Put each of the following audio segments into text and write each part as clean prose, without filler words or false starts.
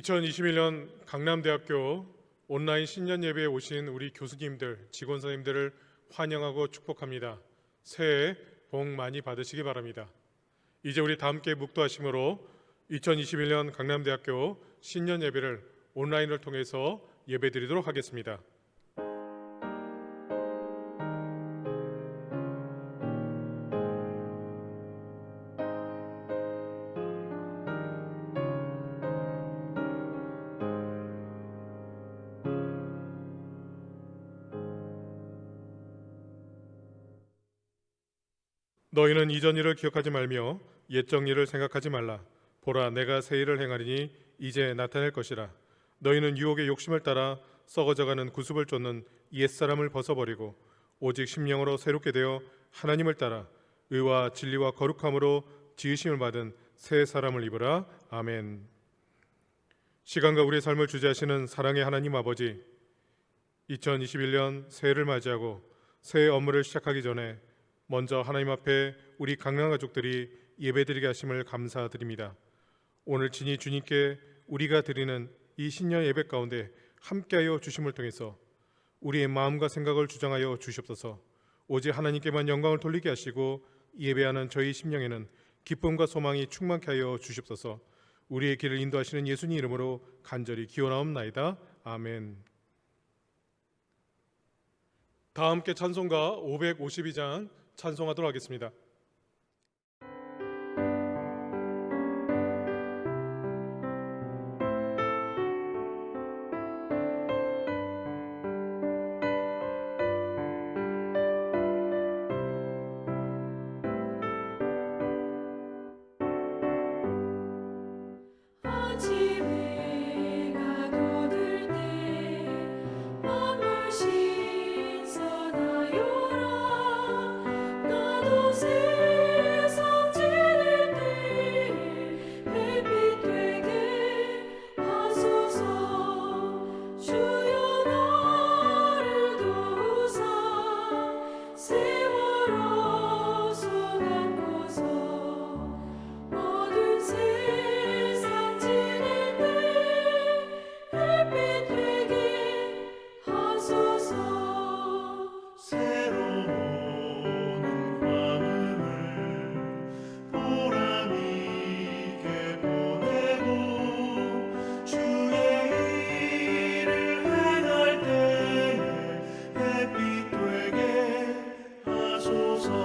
2021년 강남대학교 온라인 신년 예배에 오신 우리 교수님들, 직원 선생님들을 환영하고 축복합니다. 새해 복 많이 받으시기 바랍니다. 이제 우리 다 함께 묵도하심으로 2021년 강남대학교 신년 예배를 온라인을 통해서 예배드리도록 하겠습니다. 너희는 이전 일을 기억하지 말며 옛적 일을 생각하지 말라. 보라, 내가 새 일을 행하리니 이제 나타낼 것이라. 너희는 유혹의 욕심을 따라 썩어져가는 구습을 쫓는 옛사람을 벗어버리고 오직 심령으로 새롭게 되어 하나님을 따라 의와 진리와 거룩함으로 지으심을 받은 새 사람을 입으라. 아멘. 시간과 우리의 삶을 주재하시는 사랑의 하나님 아버지, 2021년 새해를 맞이하고 새해 업무를 시작하기 전에 먼저 하나님 앞에 우리 강남 가족들이 예배드리게 하심을 감사드립니다. 오늘 친히 주님께 우리가 드리는 이 신년 예배 가운데 함께하여 주심을 통해서 우리의 마음과 생각을 주장하여 주시옵소서. 오직 하나님께만 영광을 돌리게 하시고 예배하는 저희 심령에는 기쁨과 소망이 충만케 하여 주시옵소서. 우리의 길을 인도하시는 예수님 이름으로 간절히 기원하옵나이다. 아멘. 다 함께 찬송가 552장 찬송하도록 하겠습니다. 햇빛 되게 하소서.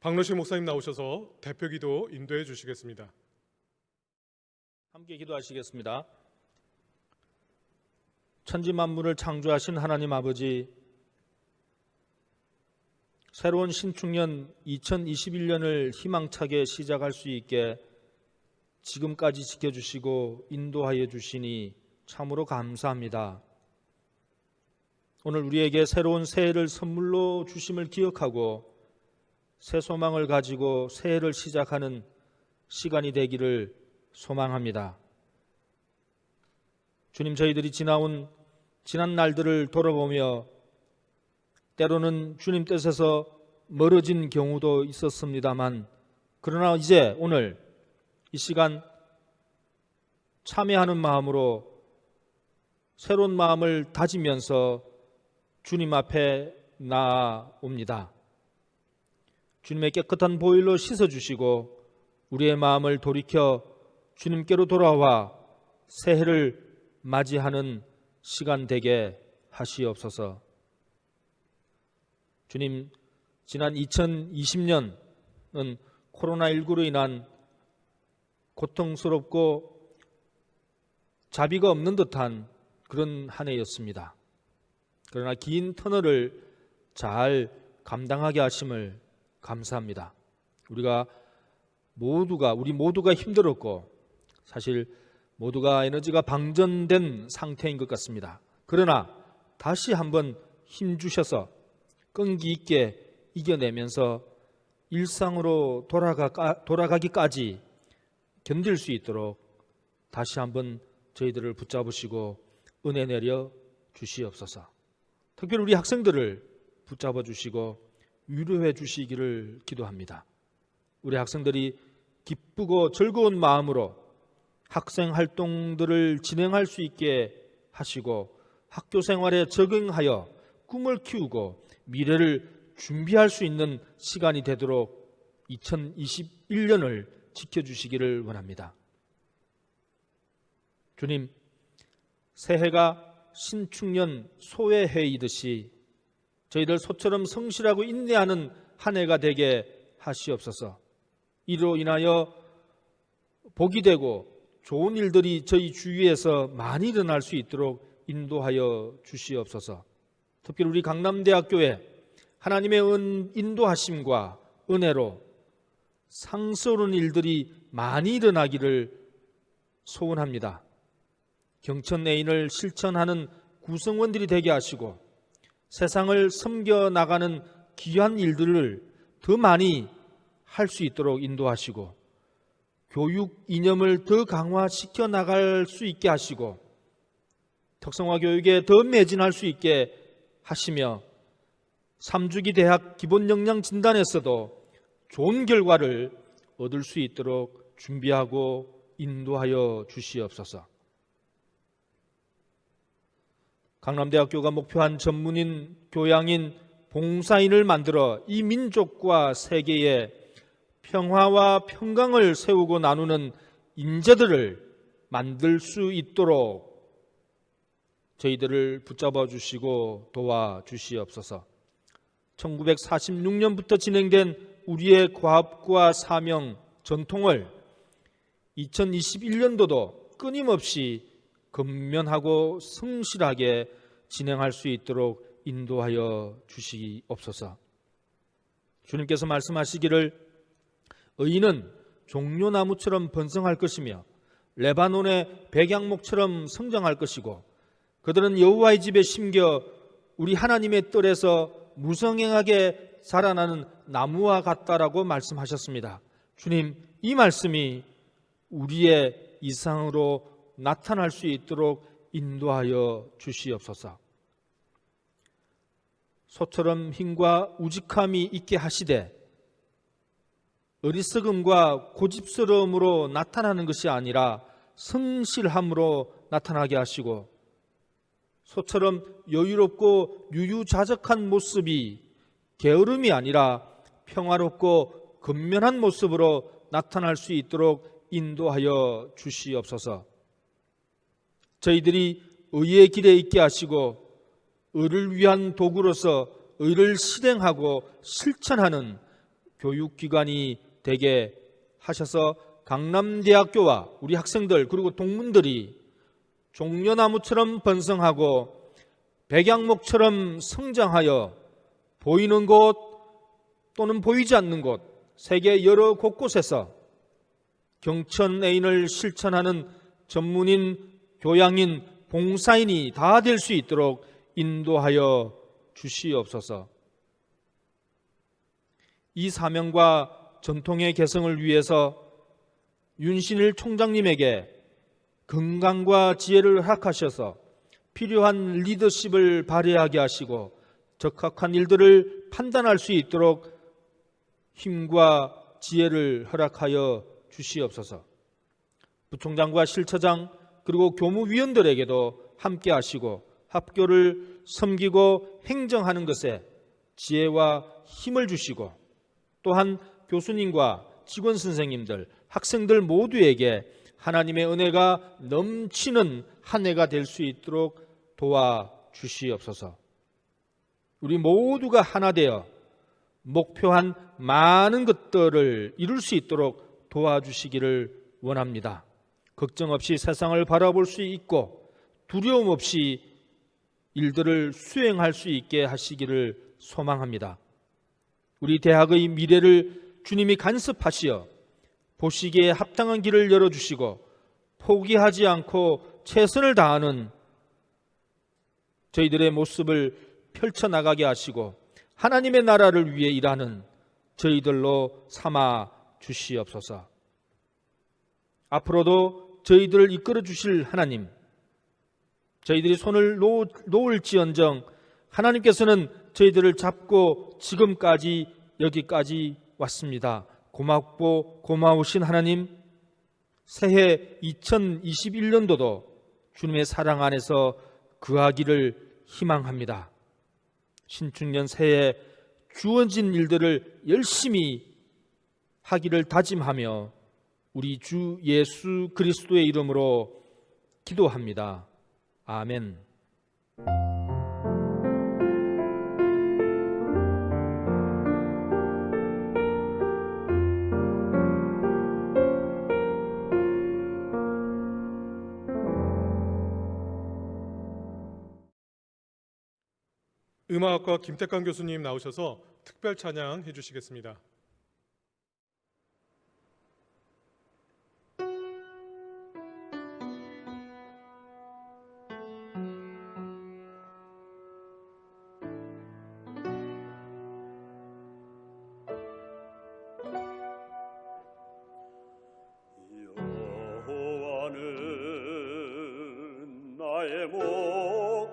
박노식 목사님 나오셔서 대표기도 인도해 주시겠습니다. 함께 기도하시겠습니다. 천지 만물을 창조하신 하나님 아버지, 새로운 신축년 2021년을 희망차게 시작할 수 있게 지금까지 지켜주시고 인도하여 주시니 참으로 감사합니다. 오늘 우리에게 새로운 새해를 선물로 주심을 기억하고 새 소망을 가지고 새해를 시작하는 시간이 되기를 소망합니다. 주님, 저희들이 지난 날들을 돌아보며 때로는 주님 뜻에서 멀어진 경우도 있었습니다만, 그러나 이제 오늘 이 시간 참여하는 마음으로 새로운 마음을 다지면서 주님 앞에 나아옵니다. 주님의 깨끗한 보혈로 씻어주시고 우리의 마음을 돌이켜 주님께로 돌아와 새해를 맞이하는 시간 되게 하시옵소서. 주님, 지난 2020년은 코로나19로 인한 고통스럽고 자비가 없는 듯한 그런 한 해였습니다. 그러나 긴 터널을 잘 감당하게 하심을 감사합니다. 우리 모두가 힘들었고 사실 모두가 에너지가 방전된 상태인 것 같습니다. 그러나 다시 한번 힘주셔서 끈기 있게 이겨내면서 일상으로 돌아가기까지 견딜 수 있도록 다시 한번 저희들을 붙잡으시고 은혜 내려 주시옵소서. 특별히 우리 학생들을 붙잡아 주시고 위로해 주시기를 기도합니다. 우리 학생들이 기쁘고 즐거운 마음으로 학생 활동들을 진행할 수 있게 하시고 학교 생활에 적응하여 꿈을 키우고 미래를 준비할 수 있는 시간이 되도록 2021년을 지켜주시기를 원합니다. 주님, 새해가 신축년 소외해이듯이 저희들 소처럼 성실하고 인내하는 한 해가 되게 하시옵소서. 이로 인하여 복이 되고 좋은 일들이 저희 주위에서 많이 일어날 수 있도록 인도하여 주시옵소서. 특별히 우리 강남대학교에 하나님의 인도하심과 은혜로 상스러운 일들이 많이 일어나기를 소원합니다. 경천애인을 실천하는 구성원들이 되게 하시고 세상을 섬겨나가는 귀한 일들을 더 많이 할 수 있도록 인도하시고 교육 이념을 더 강화시켜 나갈 수 있게 하시고 특성화 교육에 더 매진할 수 있게 하시며 3주기 대학 기본역량 진단에서도 좋은 결과를 얻을 수 있도록 준비하고 인도하여 주시옵소서. 강남대학교가 목표한 전문인, 교양인, 봉사인을 만들어 이 민족과 세계에 평화와 평강을 세우고 나누는 인재들을 만들 수 있도록 저희들을 붙잡아 주시고 도와주시옵소서. 1946년부터 진행된 우리의 과업과 사명, 전통을 2021년도도 끊임없이 근면하고 성실하게 진행할 수 있도록 인도하여 주시옵소서. 주님께서 말씀하시기를 의인은 종려나무처럼 번성할 것이며 레바논의 백양목처럼 성장할 것이고 그들은 여호와의 집에 심겨 우리 하나님의 뜰에서 무성행하게 자라나는 나무와 같다라고 말씀하셨습니다. 주님, 이 말씀이 우리의 이상으로 나타날 수 있도록 인도하여 주시옵소서. 소처럼 힘과 우직함이 있게 하시되 어리석음과 고집스러움으로 나타나는 것이 아니라 성실함으로 나타나게 하시고 소처럼 여유롭고 유유자적한 모습이 게으름이 아니라 평화롭고 근면한 모습으로 나타날 수 있도록 인도하여 주시옵소서. 저희들이 의의 길에 있게 하시고 의를 위한 도구로서 의를 실행하고 실천하는 교육기관이 되게 하셔서 강남대학교와 우리 학생들 그리고 동문들이 종려나무처럼 번성하고 백양목처럼 성장하여 보이는 곳 또는 보이지 않는 곳, 세계 여러 곳곳에서 경천애인을 실천하는 전문인, 교양인, 봉사인이 다 될 수 있도록 인도하여 주시옵소서. 이 사명과 전통의 개성을 위해서 윤신일 총장님에게 건강과 지혜를 허락하셔서 필요한 리더십을 발휘하게 하시고 적합한 일들을 판단할 수 있도록 힘과 지혜를 허락하여 주시옵소서. 부총장과 실처장 그리고 교무위원들에게도 함께 하시고 학교를 섬기고 행정하는 것에 지혜와 힘을 주시고 또한 교수님과 직원 선생님들, 학생들 모두에게 하나님의 은혜가 넘치는 한 해가 될 수 있도록 도와주시옵소서. 우리 모두가 하나 되어 목표한 많은 것들을 이룰 수 있도록 도와주시기를 원합니다. 걱정 없이 세상을 바라볼 수 있고 두려움 없이 일들을 수행할 수 있게 하시기를 소망합니다. 우리 대학의 미래를 주님이 간섭하시어 보시기에 합당한 길을 열어주시고 포기하지 않고 최선을 다하는 저희들의 모습을 펼쳐나가게 하시고 하나님의 나라를 위해 일하는 저희들로 삼아 주시옵소서. 앞으로도 저희들을 이끌어 주실 하나님, 저희들이 손을 놓을지언정 하나님께서는 저희들을 잡고 지금까지 여기까지 왔습니다. 고맙고 고마우신 하나님, 새해 2021년도도 주님의 사랑 안에서 거하기를 희망합니다. 신축년 새해 주어진 일들을 열심히 하기를 다짐하며 우리 주 예수 그리스도의 이름으로 기도합니다. 아멘. 음악학과 김택강 교수님 나오셔서 특별 찬양 해주시겠습니다. 여호와는 나의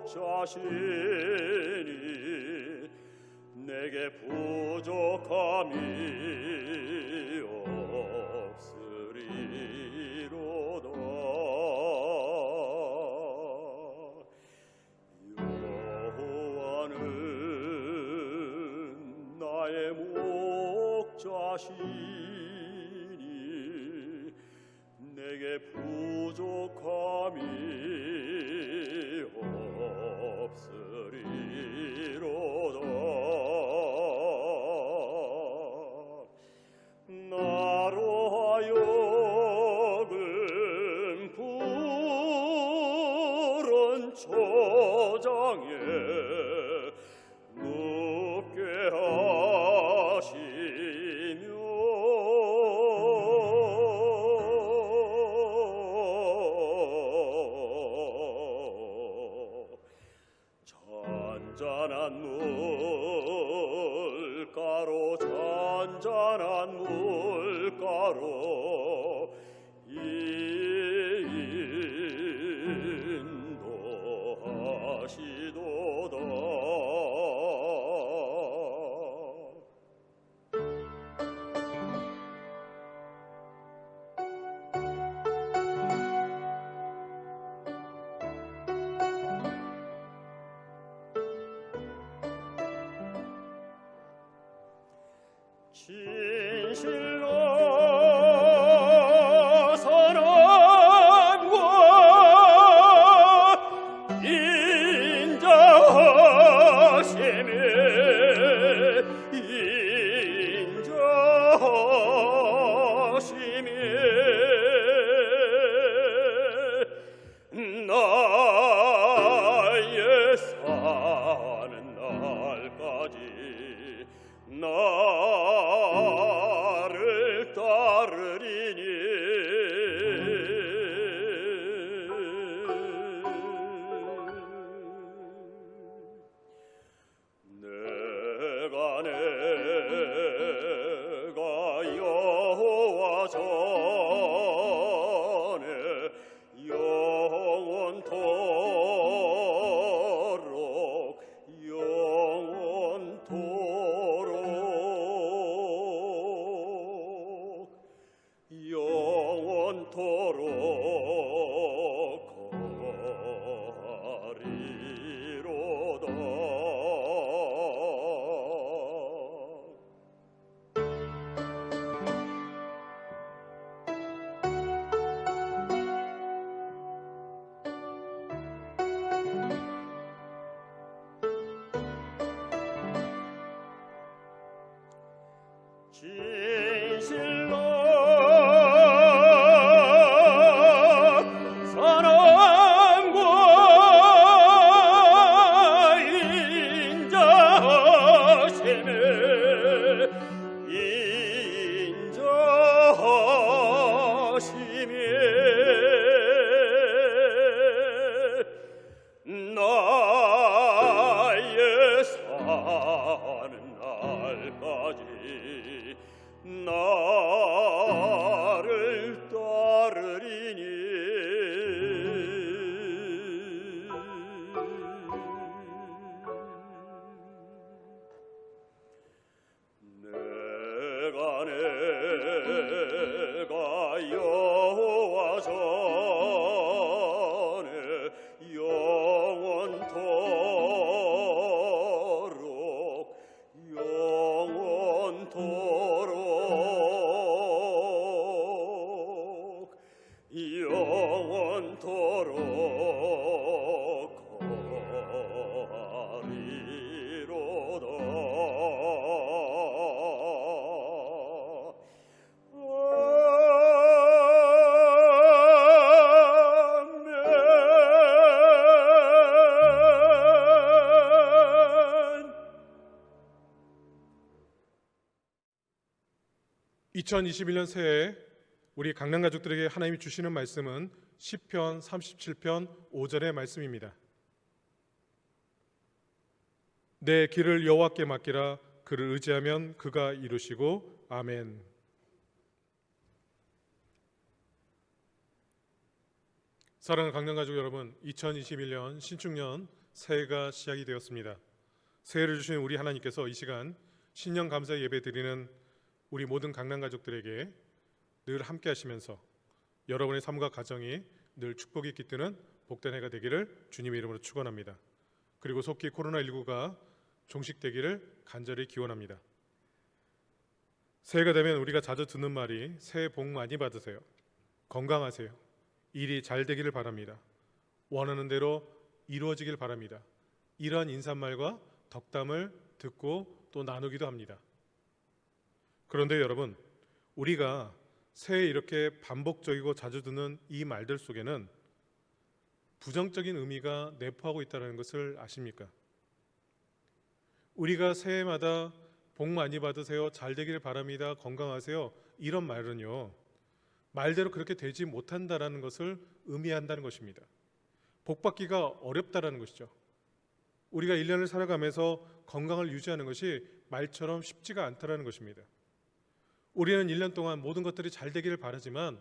목자시니 내게 부족함이 없으리로다. 여호와는 나의 목자시니 내게 부족함이 없으리로다. 나로 하여금 푸른 초장에 눕게 하시며 잔잔한 물가로 잔잔한 물가로 인도하시도다. 진실로 선함과 인자하심에 인자 날까지 나를 따르리니 내가 여호와 전에 영원토록 거하리로다. 진실로 사랑과 인자하심에 나의 사는 날까지 나를 따르리니 내가 여호와 전에 영원토록 거하리로다. 아멘. 2021년 새해 우리 강남 가족들에게 하나님이 주시는 말씀은 시편 37편 5절의 말씀입니다. 내 길을 여호와께 맡기라. 그를 의지하면 그가 이루시고. 아멘. 사랑하는 강남 가족 여러분, 2021년 신축년 새해가 시작이 되었습니다. 새해를 주신 우리 하나님께서 이 시간 신년 감사 예배 드리는 우리 모든 강남 가족들에게 늘 함께 하시면서 여러분의 삶과 가정이 늘 축복이 깃드는 복된 해가 되기를 주님의 이름으로 축원합니다. 그리고 속히 코로나19가 종식되기를 간절히 기원합니다. 새해가 되면 우리가 자주 듣는 말이 새해 복 많이 받으세요. 건강하세요. 일이 잘 되기를 바랍니다. 원하는 대로 이루어지길 바랍니다. 이러한 인사말과 덕담을 듣고 또 나누기도 합니다. 그런데 여러분, 우리가 새해 이렇게 반복적이고 자주 듣는 이 말들 속에는 부정적인 의미가 내포하고 있다는 것을 아십니까? 우리가 새해마다 복 많이 받으세요, 잘 되기를 바랍니다, 건강하세요, 이런 말은요, 말대로 그렇게 되지 못한다라는 것을 의미한다는 것입니다. 복 받기가 어렵다라는 것이죠. 우리가 1년을 살아가면서 건강을 유지하는 것이 말처럼 쉽지가 않다라는 것입니다. 우리는 1년 동안 모든 것들이 잘 되기를 바라지만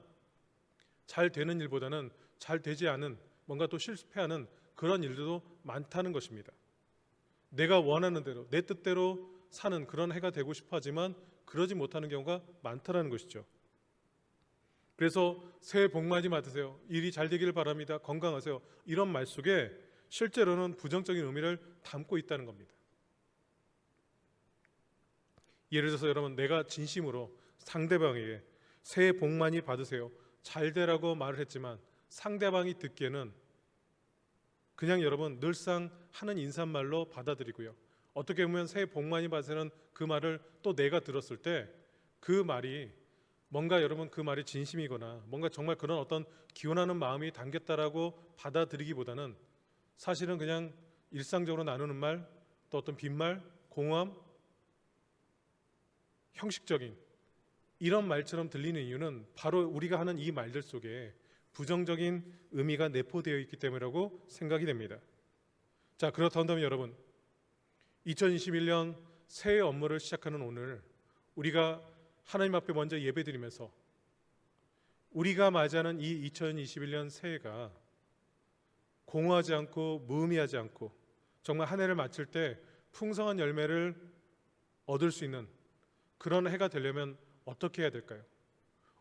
잘 되는 일보다는 잘 되지 않은, 뭔가 또 실패하는 그런 일들도 많다는 것입니다. 내가 원하는 대로 내 뜻대로 사는 그런 해가 되고 싶어 하지만 그러지 못하는 경우가 많다는 것이죠. 그래서 새해 복 많이 받으세요, 일이 잘 되기를 바랍니다, 건강하세요, 이런 말 속에 실제로는 부정적인 의미를 담고 있다는 겁니다. 예를 들어서 여러분, 내가 진심으로 상대방에게 새해 복 많이 받으세요, 잘 되라고 말을 했지만 상대방이 듣기에는 그냥 여러분 늘상 하는 인사말로 받아들이고요, 어떻게 보면 새해 복 많이 받으세요는 그 말을 또 내가 들었을 때 그 말이 뭔가 여러분 그 말이 진심이거나 뭔가 정말 그런 어떤 기원하는 마음이 담겼다라고 받아들이기보다는 사실은 그냥 일상적으로 나누는 말, 또 어떤 빈말, 공허함, 형식적인 이런 말처럼 들리는 이유는 바로 우리가 하는 이 말들 속에 부정적인 의미가 내포되어 있기 때문이라고 생각이 됩니다. 자, 그렇다면 여러분, 2021년 새해 업무를 시작하는 오늘 우리가 하나님 앞에 먼저 예배드리면서 우리가 맞이하는 이 2021년 새해가 공허하지 않고 무의미하지 않고 정말 한 해를 마칠 때 풍성한 열매를 얻을 수 있는 그런 해가 되려면 어떻게 해야 될까요?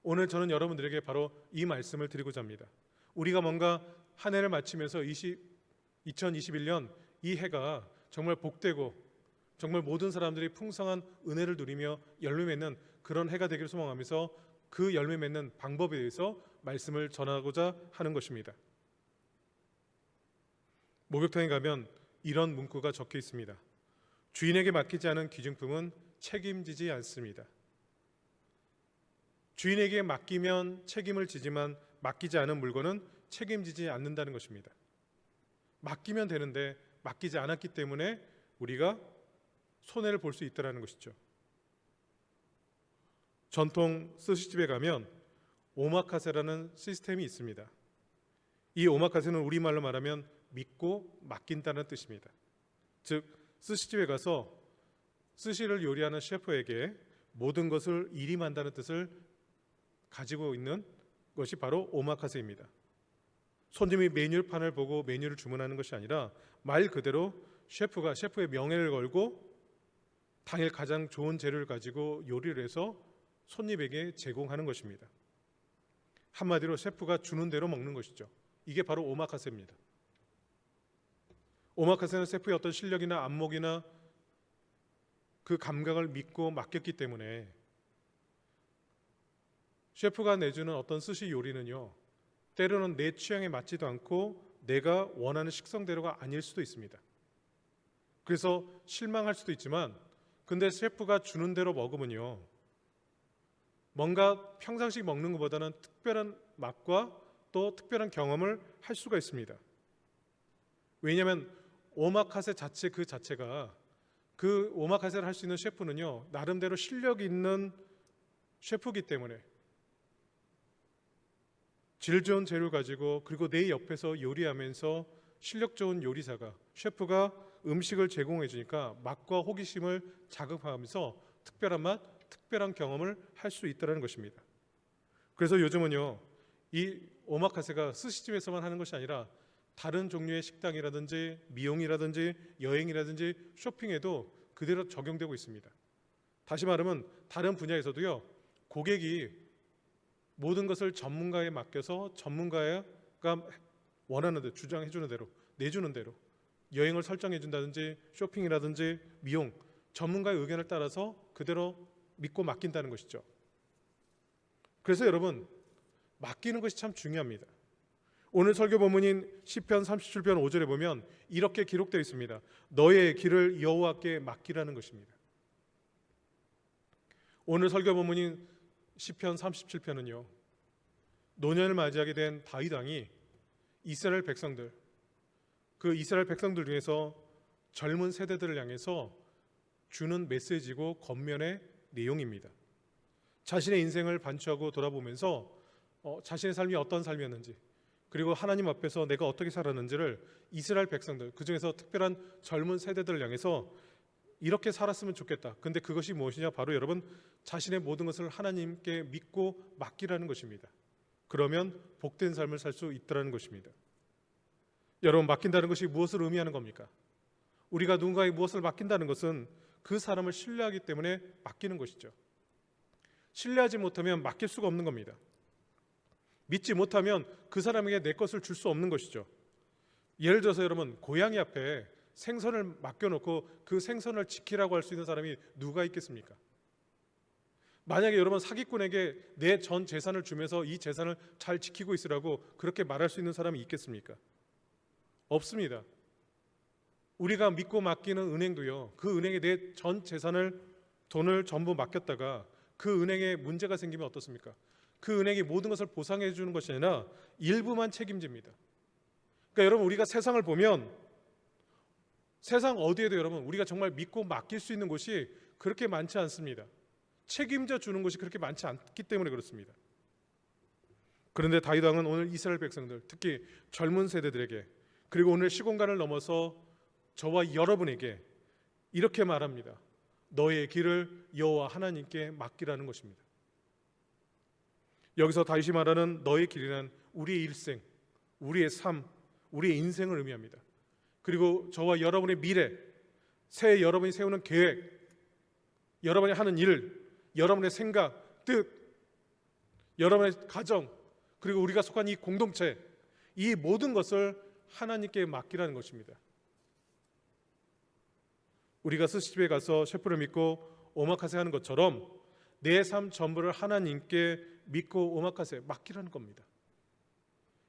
오늘 저는 여러분들에게 바로 이 말씀을 드리고자 합니다. 우리가 뭔가 한 해를 마치면서 2021년 이 해가 정말 복되고 정말 모든 사람들이 풍성한 은혜를 누리며 열매 맺는 그런 해가 되기를 소망하면서 그 열매 맺는 방법에 대해서 말씀을 전하고자 하는 것입니다. 목욕탕에 가면 이런 문구가 적혀 있습니다. 주인에게 맡기지 않은 귀중품은 책임지지 않습니다. 주인에게 맡기면 책임을 지지만 맡기지 않은 물건은 책임지지 않는다는 것입니다. 맡기면 되는데 맡기지 않았기 때문에 우리가 손해를 볼 수 있다는 것이죠. 전통 스시집에 가면 오마카세라는 시스템이 있습니다. 이 오마카세는 우리말로 말하면 믿고 맡긴다는 뜻입니다. 즉 스시집에 가서 스시를 요리하는 셰프에게 모든 것을 일임한다는 뜻을 가지고 있는 것이 바로 오마카세입니다. 손님이 메뉴판을 보고 메뉴를 주문하는 것이 아니라 말 그대로 셰프가 셰프의 명예를 걸고 당일 가장 좋은 재료를 가지고 요리를 해서 손님에게 제공하는 것입니다. 한마디로 셰프가 주는 대로 먹는 것이죠. 이게 바로 오마카세입니다. 오마카세는 셰프의 어떤 실력이나 안목이나 그 감각을 믿고 맡겼기 때문에 셰프가 내주는 어떤 스시 요리는요, 때로는 내 취향에 맞지도 않고 내가 원하는 식성대로가 아닐 수도 있습니다. 그래서 실망할 수도 있지만 근데 셰프가 주는 대로 먹으면요, 뭔가 평상시 먹는 것보다는 특별한 맛과 또 특별한 경험을 할 수가 있습니다. 왜냐하면 오마카세 자체 그 자체가 그 오마카세를 할 수 있는 셰프는요, 나름대로 실력 있는 셰프이기 때문에 질 좋은 재료 가지고 그리고 내 옆에서 요리하면서 실력 좋은 요리사가 셰프가 음식을 제공해 주니까 맛과 호기심을 자극하면서 특별한 맛, 특별한 경험을 할 수 있다는 것입니다. 그래서 요즘은요, 이 오마카세가 스시집에서만 하는 것이 아니라 다른 종류의 식당이라든지 미용이라든지 여행이라든지 쇼핑에도 그대로 적용되고 있습니다. 다시 말하면 다른 분야에서도요, 고객이 모든 것을 전문가에 맡겨서 전문가가 원하는 대로 주장해 주는 대로 내주는 대로 여행을 설정해 준다든지 쇼핑이라든지 미용 전문가의 의견을 따라서 그대로 믿고 맡긴다는 것이죠. 그래서 여러분, 맡기는 것이 참 중요합니다. 오늘 설교 본문인 시편 37편 5절에 보면 이렇게 기록되어 있습니다. 너의 길을 여호와께 맡기라는 것입니다. 오늘 설교 본문인 시편 37편은요, 노년을 맞이하게 된 다윗 왕이 이스라엘 백성들, 그 이스라엘 백성들 중에서 젊은 세대들을 향해서 주는 메시지고 권면의 내용입니다. 자신의 인생을 반추하고 돌아보면서 자신의 삶이 어떤 삶이었는지, 그리고 하나님 앞에서 내가 어떻게 살았는지를 이스라엘 백성들, 그 중에서 특별한 젊은 세대들을 향해서 이렇게 살았으면 좋겠다. 근데 그것이 무엇이냐? 바로 여러분, 자신의 모든 것을 하나님께 믿고 맡기라는 것입니다. 그러면 복된 삶을 살 수 있다는 것입니다. 여러분, 맡긴다는 것이 무엇을 의미하는 겁니까? 우리가 누군가에게 무엇을 맡긴다는 것은 그 사람을 신뢰하기 때문에 맡기는 것이죠. 신뢰하지 못하면 맡길 수가 없는 겁니다. 믿지 못하면 그 사람에게 내 것을 줄 수 없는 것이죠. 예를 들어서 여러분, 고양이 앞에 생선을 맡겨놓고 그 생선을 지키라고 할 수 있는 사람이 누가 있겠습니까? 만약에 여러분 사기꾼에게 내 전 재산을 주면서 이 재산을 잘 지키고 있으라고 그렇게 말할 수 있는 사람이 있겠습니까? 없습니다. 우리가 믿고 맡기는 은행도요, 그 은행에 내 전 재산을 돈을 전부 맡겼다가 그 은행에 문제가 생기면 어떻습니까? 그 은행이 모든 것을 보상해 주는 것이 아니라 일부만 책임집니다. 그러니까 여러분, 우리가 세상을 보면 세상 어디에도 여러분 우리가 정말 믿고 맡길 수 있는 곳이 그렇게 많지 않습니다. 책임져 주는 곳이 그렇게 많지 않기 때문에 그렇습니다. 그런데 다윗 왕은 오늘 이스라엘 백성들, 특히 젊은 세대들에게, 그리고 오늘 시공간을 넘어서 저와 여러분에게 이렇게 말합니다. 너의 길을 여호와 하나님께 맡기라는 것입니다. 여기서 다윗이 말하는 너의 길이란 우리의 일생, 우리의 삶, 우리의 인생을 의미합니다. 그리고 저와 여러분의 미래, 새해 여러분이 세우는 계획, 여러분이 하는 일, 여러분의 생각, 뜻, 여러분의 가정, 그리고 우리가 속한 이 공동체, 이 모든 것을 하나님께 맡기라는 것입니다. 우리가 스시집에 가서 셰프를 믿고 오마카세 하는 것처럼 내 삶 전부를 하나님께 믿고 오마카세 맡기라는 겁니다.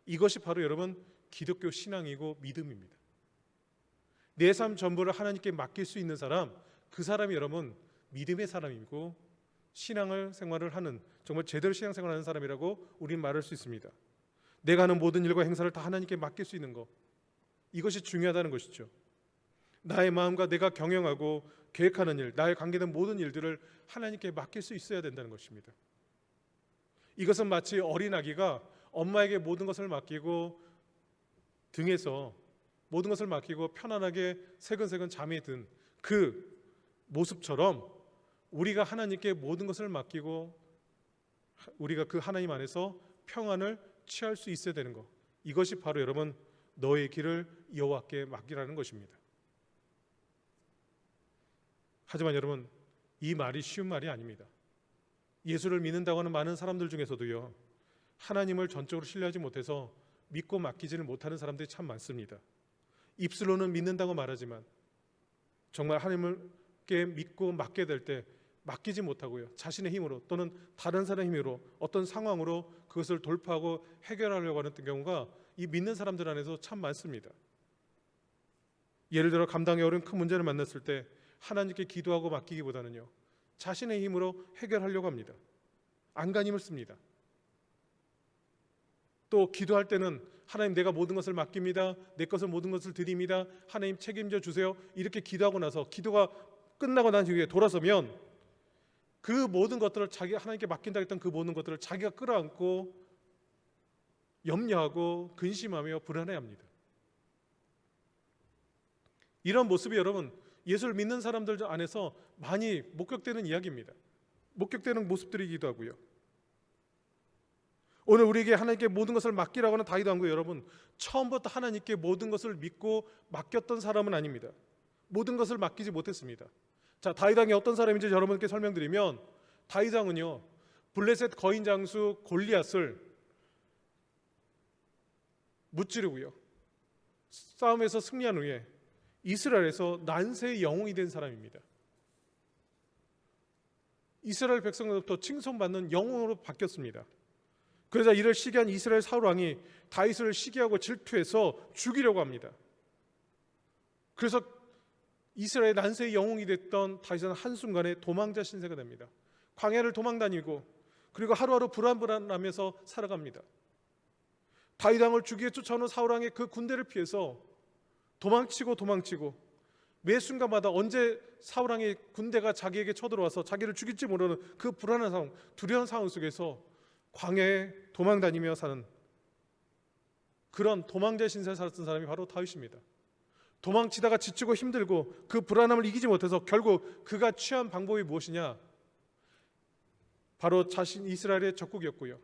이것이 바로 여러분 기독교 신앙이고 믿음입니다. 내 삶 전부를 하나님께 맡길 수 있는 사람, 그 사람이 여러분 믿음의 사람이고 신앙을 생활을 하는, 정말 제대로 신앙생활을 하는 사람이라고 우리는 말할 수 있습니다. 내가 하는 모든 일과 행사를 다 하나님께 맡길 수 있는 것, 이것이 중요하다는 것이죠. 나의 마음과 내가 경영하고 계획하는 일, 나의 관계된 모든 일들을 하나님께 맡길 수 있어야 된다는 것입니다. 이것은 마치 어린아기가 엄마에게 모든 것을 맡기고 등에서 모든 것을 맡기고 편안하게 새근새근 잠이 든 그 모습처럼 우리가 하나님께 모든 것을 맡기고 우리가 그 하나님 안에서 평안을 취할 수 있어야 되는 것, 이것이 바로 여러분 너의 길을 여호와께 맡기라는 것입니다. 하지만 여러분 이 말이 쉬운 말이 아닙니다. 예수를 믿는다고 하는 많은 사람들 중에서도요, 하나님을 전적으로 신뢰하지 못해서 믿고 맡기지를 못하는 사람들이 참 많습니다. 입술로는 믿는다고 말하지만 정말 하나님께 믿고 맡게 될 때 맡기지 못하고요, 자신의 힘으로 또는 다른 사람의 힘으로 어떤 상황으로 그것을 돌파하고 해결하려고 하는 경우가 이 믿는 사람들 안에서 참 많습니다. 예를 들어 감당이 어려운 큰 문제를 만났을 때 하나님께 기도하고 맡기기보다는요, 자신의 힘으로 해결하려고 합니다. 안간힘을 씁니다. 또 기도할 때는 하나님 내가 모든 것을 맡깁니다, 내 것을 모든 것을 드립니다, 하나님 책임져 주세요, 이렇게 기도하고 나서 기도가 끝나고 난 뒤에 돌아서면 그 모든 것들을 자기 하나님께 맡긴다 했던 그 모든 것들을 자기가 끌어안고 염려하고 근심하며 불안해합니다. 이런 모습이 여러분 예수를 믿는 사람들 안에서 많이 목격되는 이야기입니다. 목격되는 모습들이기도 하고요. 오늘 우리에게 하나님께 모든 것을 맡기라고 하는 다윗 왕도 여러분 처음부터 하나님께 모든 것을 믿고 맡겼던 사람은 아닙니다. 모든 것을 맡기지 못했습니다. 자, 다윗 왕이 어떤 사람인지 여러분께 설명드리면, 다윗 왕은요 블레셋 거인 장수 골리앗을 무찌르고요, 싸움에서 승리한 후에 이스라엘에서 난세의 영웅이 된 사람입니다. 이스라엘 백성들로부터 칭송받는 영웅으로 바뀌었습니다. 그러자 이를 시기한 이스라엘 사울 왕이 다윗을 시기하고 질투해서 죽이려고 합니다. 그래서 이스라엘 난세의 영웅이 됐던 다윗은 한순간에 도망자 신세가 됩니다. 광야를 도망다니고 그리고 하루하루 불안불안하면서 살아갑니다. 다윗 왕을 죽이게 쫓아오는 사울 왕의 그 군대를 피해서 도망치고 매 순간마다 언제 사울 왕의 군대가 자기에게 쳐들어와서 자기를 죽일지 모르는 그 불안한 상황, 두려운 상황 속에서 광야에 도망다니며 사는 그런 도망자 신세를 살았던 사람이 바로 다윗입니다. 도망치다가 지치고 힘들고 그 불안함을 이기지 못해서 결국 그가 취한 방법이 무엇이냐? 바로 이스라엘의 적국이었고요,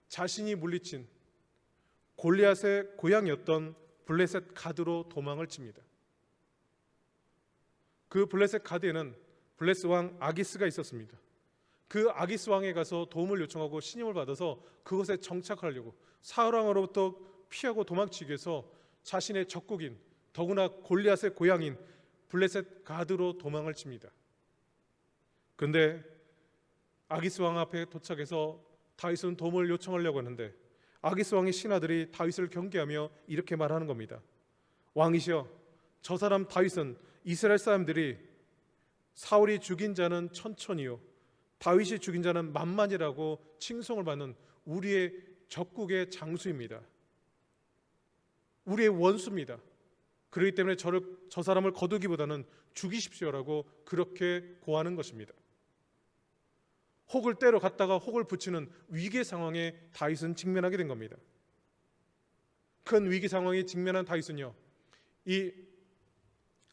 자신이 물리친 골리앗의 고향이었던 블레셋 가드로 도망을 칩니다. 그 블레셋 가드에는 블레셋 왕 아기스가 있었습니다. 그 아기스 왕에 가서 도움을 요청하고 신임을 받아서 그곳에 정착하려고 사울 왕으로부터 피하고 도망치기 위해서 자신의 적국인, 더구나 골리앗의 고향인 블레셋 가드로 도망을 칩니다. 그런데 아기스 왕 앞에 도착해서 다윗은 도움을 요청하려고 하는데 아기스 왕의 신하들이 다윗을 경계하며 이렇게 말하는 겁니다. 왕이시여, 저 사람 다윗은 이스라엘 사람들이 사울이 죽인 자는 천천히요 다윗이 죽인 자는 만만이라고 칭송을 받는 우리의 적국의 장수입니다. 우리의 원수입니다. 그렇기 때문에 저 사람을 거두기보다는 죽이십시오라고 그렇게 고하는 것입니다. 혹을 때려 갔다가 혹을 붙이는 위기 상황에 다윗은 직면하게 된 겁니다. 큰 위기 상황에 직면한 다윗은요, 이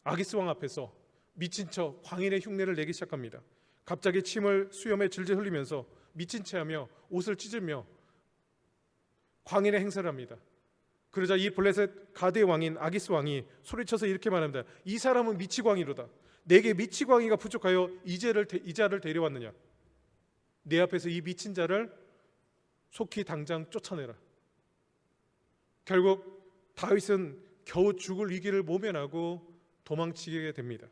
아기스 왕 앞에서 미친 척 광인의 흉내를 내기 시작합니다. 갑자기 침을 수염에 질질 흘리면서 미친 체하며 옷을 찢으며 광인의 행세를 합니다. 그러자 이 블레셋 가드의 왕인 아기스 왕이 소리쳐서 이렇게 말합니다. 이 사람은 미치광이로다. 내게 미치광이가 부족하여 이 자를 데려왔느냐. 내 앞에서 이 미친 자를 속히 당장 쫓아내라. 결국 다윗은 겨우 죽을 위기를 모면하고 도망치게 됩니다.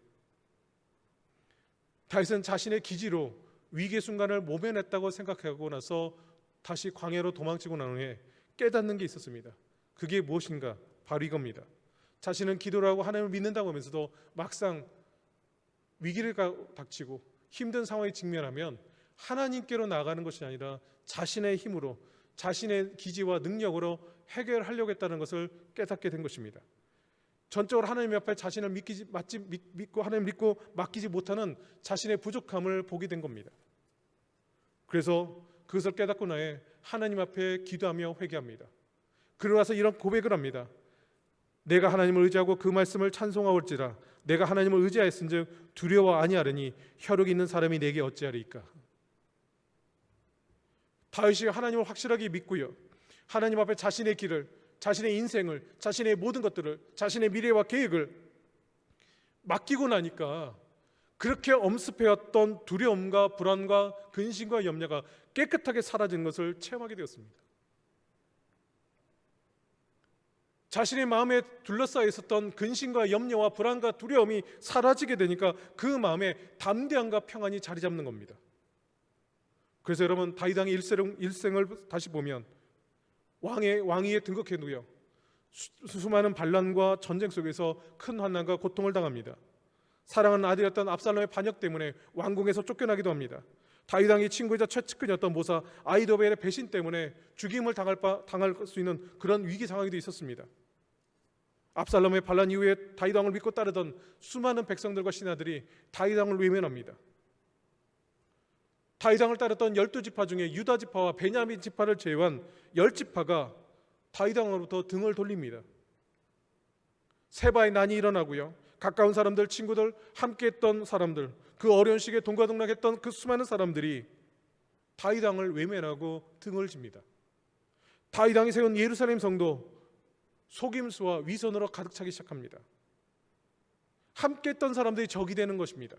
다윗은 자신의 기지로 위기의 순간을 모면했다고 생각하고 나서 다시 광야로 도망치고 난 후에 깨닫는 게 있었습니다. 그게 무엇인가? 바로 이겁니다. 자신은 기도를 하고 하나님을 믿는다고 하면서도 막상 위기를 닥치고 힘든 상황에 직면하면 하나님께로 나아가는 것이 아니라 자신의 힘으로, 자신의 기지와 능력으로 해결하려고 했다는 것을 깨닫게 된 것입니다. 전적으로 하나님 앞에 자신을 믿고 하나님 믿고 맡기지 못하는 자신의 부족함을 보게 된 겁니다. 그래서 그것을 깨닫고 나에 하나님 앞에 기도하며 회개합니다. 그러고 나서 이런 고백을 합니다. 내가 하나님을 의지하고 그 말씀을 찬송하올지라. 내가 하나님을 의지하였은즉 두려워 아니하리니 혈육이 있는 사람이 내게 어찌하리이까. 다윗이 하나님을 확실하게 믿고요, 하나님 앞에 자신의 길을, 자신의 인생을, 자신의 모든 것들을, 자신의 미래와 계획을 맡기고 나니까 그렇게 엄습해왔던 두려움과 불안과 근심과 염려가 깨끗하게 사라진 것을 체험하게 되었습니다. 자신의 마음에 둘러싸여 있었던 근심과 염려와 불안과 두려움이 사라지게 되니까 그 마음에 담대함과 평안이 자리 잡는 겁니다. 그래서 여러분, 다윗 왕의 일생을 다시 보면 왕위에 등극해 누여 수많은 반란과 전쟁 속에서 큰 환난과 고통을 당합니다. 사랑하는 아들이었던 압살롬의 반역 때문에 왕궁에서 쫓겨나기도 합니다. 다윗 왕의 친구이자 최측근이었던 모사 아히도벨의 배신 때문에 죽임을 당할 수 있는 그런 위기 상황에도 있었습니다. 압살롬의 반란 이후에 다윗 왕을 믿고 따르던 수많은 백성들과 신하들이 다윗 왕을 외면합니다. 다윗 왕을 따랐던 12지파 중에 유다 지파와 베냐민 지파를 제외한 10지파가 다윗 왕으로부터 등을 돌립니다. 세바의 난이 일어나고요, 가까운 사람들, 친구들, 함께했던 사람들, 그 어려운 시기에 동과동락했던 그 수많은 사람들이 다윗 왕을 외면하고 등을 집니다. 다윗 왕이 세운 예루살렘 성도 속임수와 위선으로 가득 차기 시작합니다. 함께했던 사람들이 적이 되는 것입니다.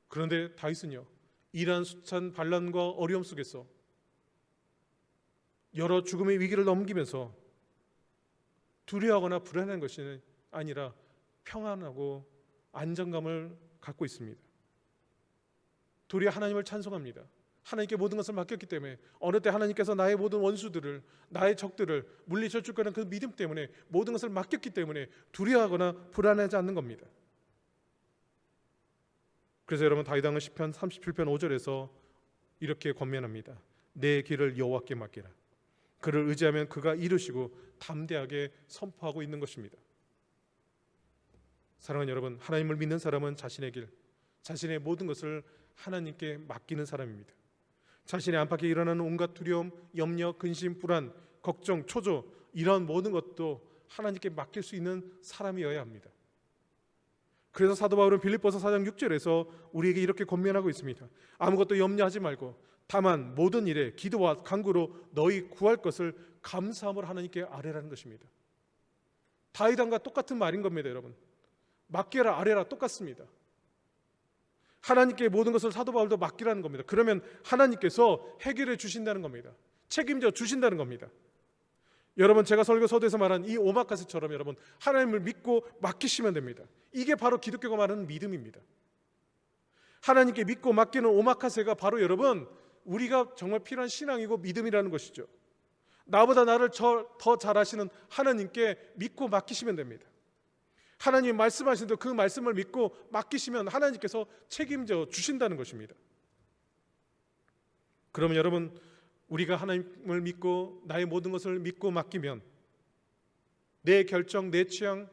그런데 다윗은요, 이러한 숱한 반란과 어려움 속에서 여러 죽음의 위기를 넘기면서 두려워하거나 불안한 것이 아니라 평안하고 안정감을 갖고 있습니다. 도리어 하나님을 찬송합니다. 하나님께 모든 것을 맡겼기 때문에 어느 때 하나님께서 나의 모든 원수들을, 나의 적들을 물리쳐 줄 거라는 그 믿음 때문에, 모든 것을 맡겼기 때문에 두려워하거나 불안하지 않는 겁니다. 그래서 여러분, 다윗 왕은 시편 37편 5절에서 이렇게 권면합니다. 내 길을 여호와께 맡기라. 그를 의지하면 그가 이루시고 담대하게 선포하고 있는 것입니다. 사랑하는 여러분, 하나님을 믿는 사람은 자신의 길, 자신의 모든 것을 하나님께 맡기는 사람입니다. 자신의 안팎에 일어나는 온갖 두려움, 염려, 근심, 불안, 걱정, 초조, 이런 모든 것도 하나님께 맡길 수 있는 사람이어야 합니다. 그래서 사도 바울은 빌립보서 4장 6절에서 우리에게 이렇게 권면하고 있습니다. 아무것도 염려하지 말고 다만 모든 일에 기도와 간구로 너희 구할 것을 감사함으로 하나님께 아뢰라는 것입니다. 다윗 왕과 똑같은 말인 겁니다. 여러분, 맡겨라 아뢰라 똑같습니다. 하나님께 모든 것을 사도 바울도 맡기라는 겁니다. 그러면 하나님께서 해결해 주신다는 겁니다. 책임져 주신다는 겁니다. 여러분, 제가 설교 서두에서 말한 이 오마카세처럼 여러분, 하나님을 믿고 맡기시면 됩니다. 이게 바로 기독교가 말하는 믿음입니다. 하나님께 믿고 맡기는 오마카세가 바로 여러분, 우리가 정말 필요한 신앙이고 믿음이라는 것이죠. 나보다 나를 더 잘 아시는 하나님께 믿고 맡기시면 됩니다. 하나님이 말씀하시는데 그 말씀을 믿고 맡기시면 하나님께서 책임져 주신다는 것입니다. 그러면 여러분, 우리가 하나님을 믿고 나의 모든 것을 믿고 맡기면 내 결정, 내 취향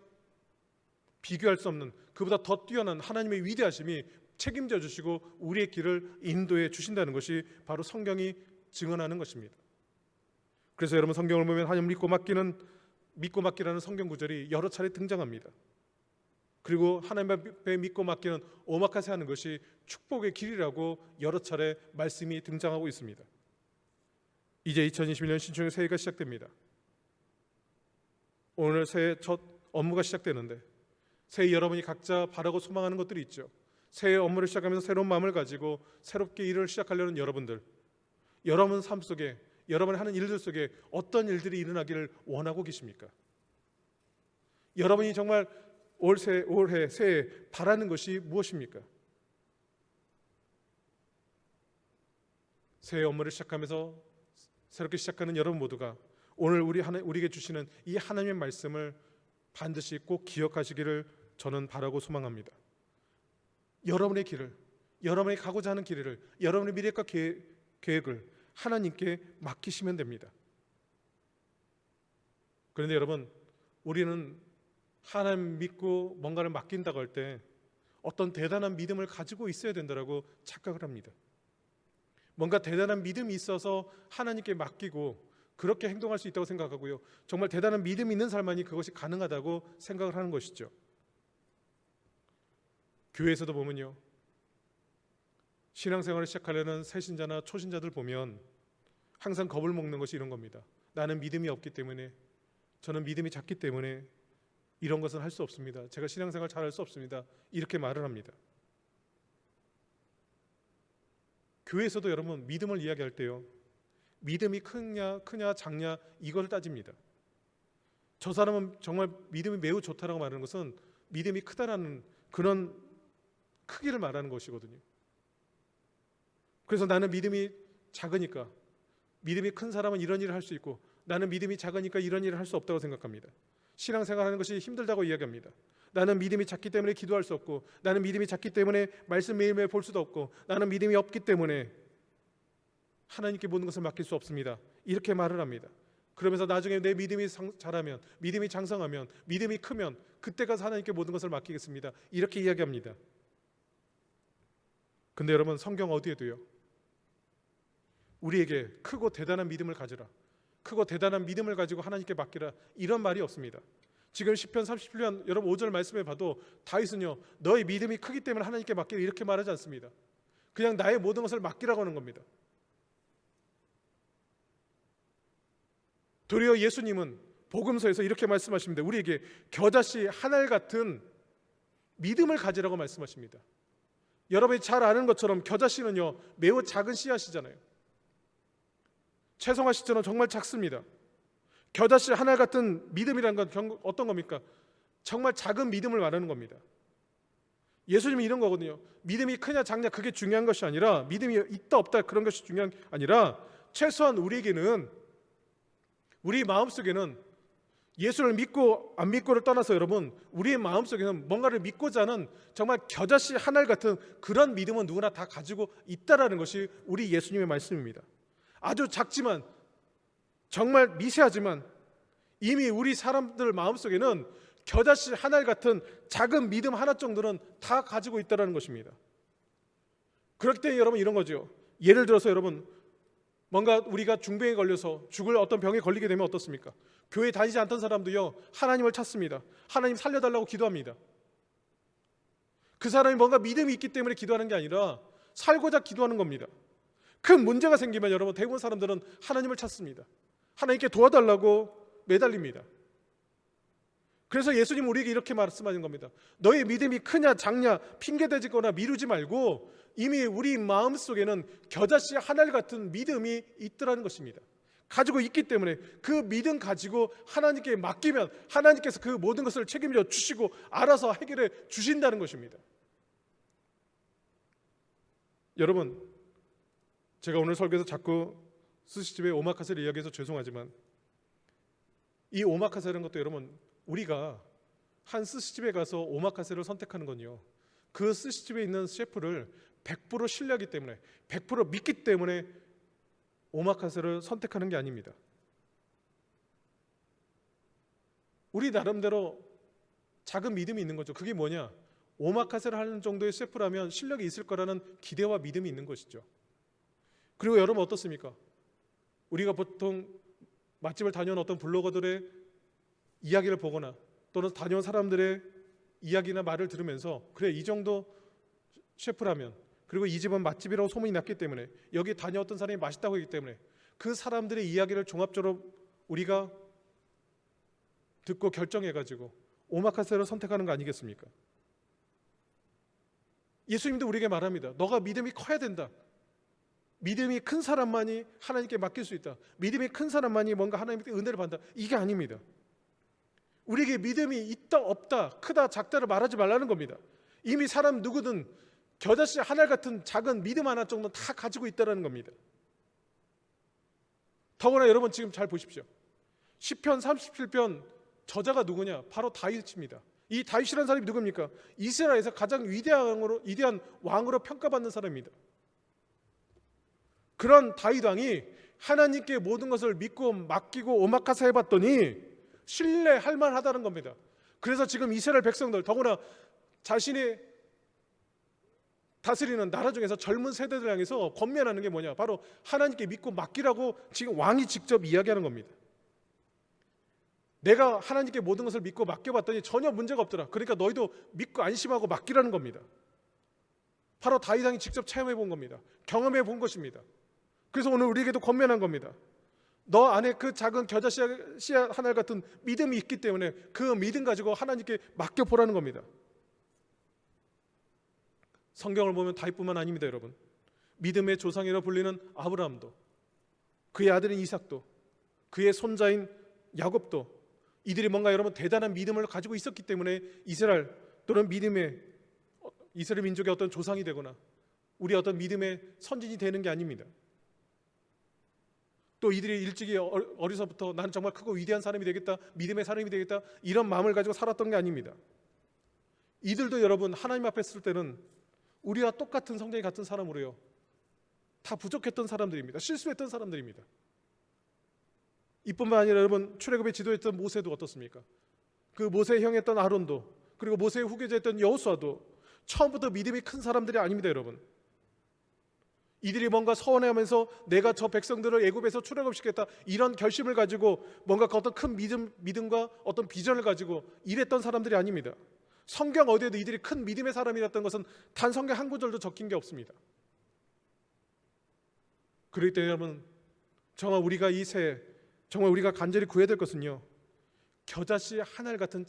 비교할 수 없는 그보다 더 뛰어난 하나님의 위대하심이 책임져 주시고 우리의 길을 인도해 주신다는 것이 바로 성경이 증언하는 것입니다. 그래서 여러분 성경을 보면 하나님 믿고 맡기라는 성경 구절이 여러 차례 등장합니다. 그리고 하나님 앞에 믿고 맡기는 오마카세 하는 것이 축복의 길이라고 여러 차례 말씀이 등장하고 있습니다. 이제 2021년 신축년 새해가 시작됩니다. 오늘 새해 첫 업무가 시작되는데 새해 여러분이 각자 바라고 소망하는 것들이 있죠. 새해 업무를 시작하면서 새로운 마음을 가지고 새롭게 일을 시작하려는 여러분들, 여러분 삶 속에 여러분이 하는 일들 속에 어떤 일들이 일어나기를 원하고 계십니까? 여러분이 정말 올해 새해 바라는 것이 무엇입니까? 새해 업무를 시작하면서 새롭게 시작하는 여러분 모두가 오늘 우리에게 주시는 이 하나님의 말씀을 반드시 꼭 기억하시기를 저는 바라고 소망합니다. 여러분의 길을, 여러분이 가고자 하는 길을, 여러분의 미래과 계획을 하나님께 맡기시면 됩니다. 그런데 여러분, 우리는 하나님 믿고 뭔가를 맡긴다고 할 때 어떤 대단한 믿음을 가지고 있어야 된다고 착각을 합니다. 뭔가 대단한 믿음이 있어서 하나님께 맡기고 그렇게 행동할 수 있다고 생각하고요, 정말 대단한 믿음이 있는 사람만이 그것이 가능하다고 생각을 하는 것이죠. 교회에서도 보면요, 신앙생활을 시작하려는 새신자나 초신자들 보면 항상 겁을 먹는 것이 이런 겁니다. 나는 믿음이 없기 때문에, 저는 믿음이 작기 때문에 이런 것은 할 수 없습니다. 제가 신앙생활 잘할 수 없습니다. 이렇게 말을 합니다. 교회에서도 여러분 믿음을 이야기할 때요, 믿음이 크냐 작냐 이걸 따집니다. 저 사람은 정말 믿음이 매우 좋다라고 말하는 것은 믿음이 크다라는 그런 크기를 말하는 것이거든요. 그래서 나는 믿음이 작으니까, 믿음이 큰 사람은 이런 일을 할 수 있고 나는 믿음이 작으니까 이런 일을 할 수 없다고 생각합니다. 신앙생활하는 것이 힘들다고 이야기합니다. 나는 믿음이 작기 때문에 기도할 수 없고, 나는 믿음이 작기 때문에 말씀 매일매일 볼 수도 없고, 나는 믿음이 없기 때문에 하나님께 모든 것을 맡길 수 없습니다. 이렇게 말을 합니다. 그러면서 나중에 내 믿음이 자라면, 믿음이 장성하면, 믿음이 크면 그때 가서 하나님께 모든 것을 맡기겠습니다. 이렇게 이야기합니다. 근데 여러분, 성경 어디에도요, 우리에게 크고 대단한 믿음을 가지라, 크고 대단한 믿음을 가지고 하나님께 맡기라, 이런 말이 없습니다. 지금 시편 37편 여러분 5절 말씀에 봐도 다윗은요, 너의 믿음이 크기 때문에 하나님께 맡기라 이렇게 말하지 않습니다. 그냥 나의 모든 것을 맡기라고 하는 겁니다. 도리어 예수님은 복음서에서 이렇게 말씀하십니다. 우리에게 겨자씨 한 알 같은 믿음을 가지라고 말씀하십니다. 여러분이 잘 아는 것처럼 겨자씨는요, 매우 작은 씨앗이잖아요. 채송화 씨처럼 정말 작습니다. 겨자씨 한 알 같은 믿음이라는 건 어떤 겁니까? 정말 작은 믿음을 말하는 겁니다. 예수님이 이런 거거든요. 믿음이 크냐 작냐 그게 중요한 것이 아니라, 믿음이 있다 없다 그런 것이 중요한 게 아니라, 최소한 우리에게는, 우리 마음속에는 예수를 믿고 안 믿고를 떠나서 여러분, 우리의 마음속에는 뭔가를 믿고자 하는 정말 겨자씨 한 알 같은 그런 믿음은 누구나 다 가지고 있다라는 것이 우리 예수님의 말씀입니다. 아주 작지만, 정말 미세하지만 이미 우리 사람들 마음속에는 겨자씨 한 알 같은 작은 믿음 하나 정도는 다 가지고 있다는 것입니다. 그럴 때 여러분 이런 거죠. 예를 들어서 여러분, 뭔가 우리가 중병에 걸려서 죽을 어떤 병에 걸리게 되면 어떻습니까? 교회 다니지 않던 사람도요, 하나님을 찾습니다. 하나님 살려달라고 기도합니다. 그 사람이 뭔가 믿음이 있기 때문에 기도하는 게 아니라 살고자 기도하는 겁니다. 큰 문제가 생기면 여러분, 대부분 사람들은 하나님을 찾습니다. 하나님께 도와달라고 매달립니다. 그래서 예수님은 우리에게 이렇게 말씀하신 겁니다. 너의 믿음이 크냐 작냐 핑계대거나 미루지 말고 이미 우리 마음속에는 겨자씨 한 알 같은 믿음이 있더라는 것입니다. 가지고 있기 때문에 그 믿음 가지고 하나님께 맡기면 하나님께서 그 모든 것을 책임져 주시고 알아서 해결해 주신다는 것입니다. 여러분, 제가 오늘 설교에서 자꾸 스시집의 오마카세를 이야기해서 죄송하지만, 이 오마카세라는 것도 여러분, 우리가 한 스시집에 가서 오마카세를 선택하는 건요, 그 스시집에 있는 셰프를 100% 신뢰하기 때문에, 100% 믿기 때문에 오마카세를 선택하는 게 아닙니다. 우리 나름대로 작은 믿음이 있는 거죠. 그게 뭐냐? 오마카세를 하는 정도의 셰프라면 실력이 있을 거라는 기대와 믿음이 있는 것이죠. 그리고 여러분 어떻습니까? 우리가 보통 맛집을 다녀온 어떤 블로거들의 이야기를 보거나 또는 다녀온 사람들의 이야기나 말을 들으면서 그래 이 정도 셰프라면, 그리고 이 집은 맛집이라고 소문이 났기 때문에, 여기 다녀왔던 사람이 맛있다고 했기 때문에 그 사람들의 이야기를 종합적으로 우리가 듣고 결정해가지고 오마카세를 선택하는 거 아니겠습니까? 예수님도 우리에게 말합니다. 너가 믿음이 커야 된다. 믿음이 큰 사람만이 하나님께 맡길 수 있다. 믿음이 큰 사람만이 뭔가 하나님께 은혜를 받는다. 이게 아닙니다. 우리에게 믿음이 있다 없다, 크다 작다를 말하지 말라는 겁니다. 이미 사람 누구든 겨자씨 하나 같은 작은 믿음 하나 정도는 다 가지고 있다는 겁니다. 더구나 여러분 지금 잘 보십시오. 시편 37편 저자가 누구냐? 바로 다윗입니다. 이 다윗이라는 사람이 누굽니까? 이스라엘에서 가장 위대한 왕으로 평가받는 사람입니다. 그런 다윗 왕이 하나님께 모든 것을 믿고 맡기고 오마카세 해봤더니 신뢰할 만하다는 겁니다. 그래서 지금 이스라엘 백성들, 더구나 자신이 다스리는 나라 중에서 젊은 세대들 향해서 권면하는 게 뭐냐? 바로 하나님께 믿고 맡기라고 지금 왕이 직접 이야기하는 겁니다. 내가 하나님께 모든 것을 믿고 맡겨봤더니 전혀 문제가 없더라. 그러니까 너희도 믿고 안심하고 맡기라는 겁니다. 바로 다윗 왕이 직접 체험해 본 겁니다. 경험해 본 것입니다. 그래서 오늘 우리에게도 권면한 겁니다. 너 안에 그 작은 겨자 씨앗 하나 같은 믿음이 있기 때문에 그 믿음 가지고 하나님께 맡겨보라는 겁니다. 성경을 보면 다윗뿐만 아닙니다, 여러분. 믿음의 조상이라 불리는 아브라함도, 그의 아들인 이삭도, 그의 손자인 야곱도, 이들이 뭔가 여러분 대단한 믿음을 가지고 있었기 때문에 이스라엘 또는 이스라엘 민족의 어떤 조상이 되거나 우리 어떤 믿음의 선진이 되는 게 아닙니다. 또 이들이 일찍이 어려서부터 나는 정말 크고 위대한 사람이 되겠다, 믿음의 사람이 되겠다, 이런 마음을 가지고 살았던 게 아닙니다. 이들도 여러분 하나님 앞에 쓸 때는 우리와 똑같은 성장이 같은 사람으로요, 다 부족했던 사람들입니다. 실수했던 사람들입니다. 이뿐만 아니라 여러분 출애굽의 지도했던 모세도 어떻습니까? 그 모세의 형이었던 아론도, 그리고 모세의 후계자였던 여호수아도 처음부터 믿음이 큰 사람들이 아닙니다, 여러분. 이들이 뭔가 서원해하면서 내가 저 백성들을 애굽에서 출애굽시켰다, 이런 결심을 가지고 뭔가 어떤 큰 믿음과 어떤 비전을 가지고 일했던 사람들이 아닙니다. 성경 어디에도 이들이 큰 믿음의 사람이었던 것은 단 성경 한 구절도 적힌 게 없습니다. 그렇기 때문에 여러분 정말 우리가 이 새해 정말 우리가 간절히 구해야 될 것은요, 겨자씨 하늘 같은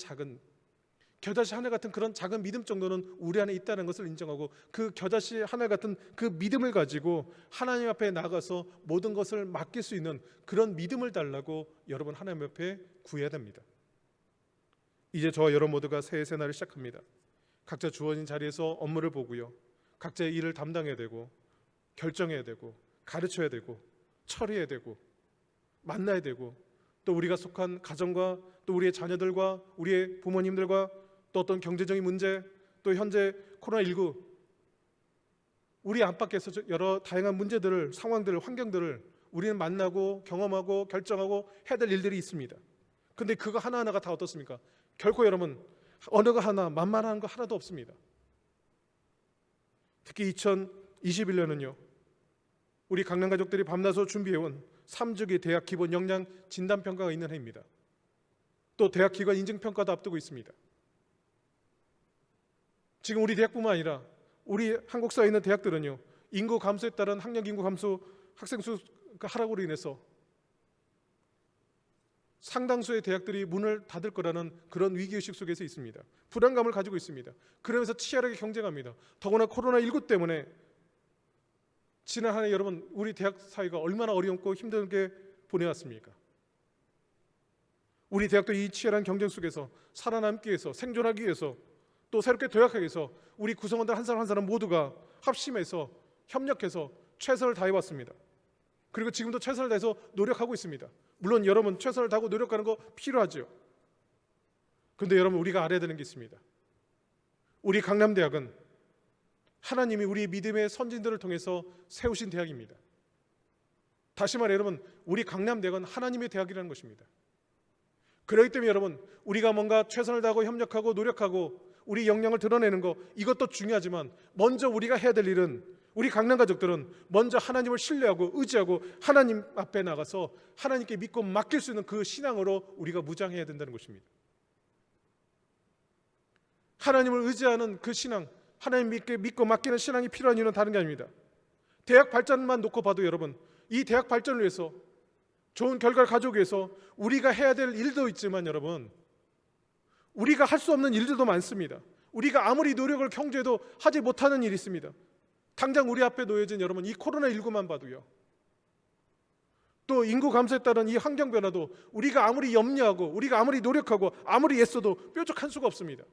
겨자씨 하늘 같은 그런 작은 믿음 정도는 우리 안에 있다는 것을 인정하고 그 겨자씨 하늘 같은 그 믿음을 가지고 하나님 앞에 나가서 모든 것을 맡길 수 있는 그런 믿음을 달라고 여러분 하나님 앞에 구해야 됩니다. 이제 저와 여러분 모두가 새해 새날을 시작합니다. 각자 주어진 자리에서 업무를 보고요, 각자의 일을 담당해야 되고 결정해야 되고 가르쳐야 되고 처리해야 되고 만나야 되고, 또 우리가 속한 가정과 또 우리의 자녀들과 우리의 부모님들과 또 어떤 경제적인 문제, 또 현재 코로나19 우리 안팎에서 여러 다양한 문제들을, 상황들을, 환경들을 우리는 만나고 경험하고 결정하고 해야 될 일들이 있습니다. 근데 그거 하나하나가 다 어떻습니까? 결코 여러분 어느 하나 만만한 거 하나도 없습니다. 특히 2021년은요 우리 강남 가족들이 밤낮으로 준비해온 3주기 대학 기본 역량 진단 평가가 있는 해입니다. 또 대학 기관 인증 평가도 앞두고 있습니다. 지금 우리 대학뿐만 아니라 우리 한국 사회에 있는 대학들은요 인구 감소에 따른 학력 인구 감소, 학생 수 하락으로 인해서 상당수의 대학들이 문을 닫을 거라는 그런 위기의식 속에서 있습니다. 불안감을 가지고 있습니다. 그러면서 치열하게 경쟁합니다. 더구나 코로나19 때문에 지난 한 해 여러분 우리 대학 사회가 얼마나 어렵고 힘들게 보내왔습니까? 우리 대학도 이 치열한 경쟁 속에서 살아남기 위해서, 생존하기 위해서, 또 새롭게 도약하기 위해서 우리 구성원들 한 사람 한 사람 모두가 합심해서 협력해서 최선을 다해왔습니다. 그리고 지금도 최선을 다해서 노력하고 있습니다. 물론 여러분 최선을 다하고 노력하는 거 필요하죠. 그런데 여러분 우리가 알아야 되는 게 있습니다. 우리 강남대학은 하나님이 우리 믿음의 선진들을 통해서 세우신 대학입니다. 다시 말해 여러분 우리 강남대학은 하나님의 대학이라는 것입니다. 그렇기 때문에 여러분, 우리가 뭔가 최선을 다하고 협력하고 노력하고 우리 역량을 드러내는 거, 이것도 중요하지만 먼저 우리가 해야 될 일은, 우리 강남 가족들은 먼저 하나님을 신뢰하고 의지하고 하나님 앞에 나가서 하나님께 믿고 맡길 수 있는 그 신앙으로 우리가 무장해야 된다는 것입니다. 하나님을 의지하는 그 신앙, 하나님 믿고 맡기는 신앙이 필요한 이유는 다른 게 아닙니다. 대학 발전만 놓고 봐도 여러분, 이 대학 발전을 위해서, 좋은 결과를 가져오기 위해서 우리가 해야 될 일도 있지만 여러분, 우리가 할 수 없는 일들도 많습니다. 우리가 아무리 노력을 경주해도 하지 못하는 일이 있습니다. 당장 우리 앞에 놓여진 여러분, 이 코로나19만 봐도요, 또 인구 감소에 따른 이 환경 변화도 우리가 아무리 염려하고 우리가 아무리 노력하고 아무리 애써도 뾰족한 수가 없습니다.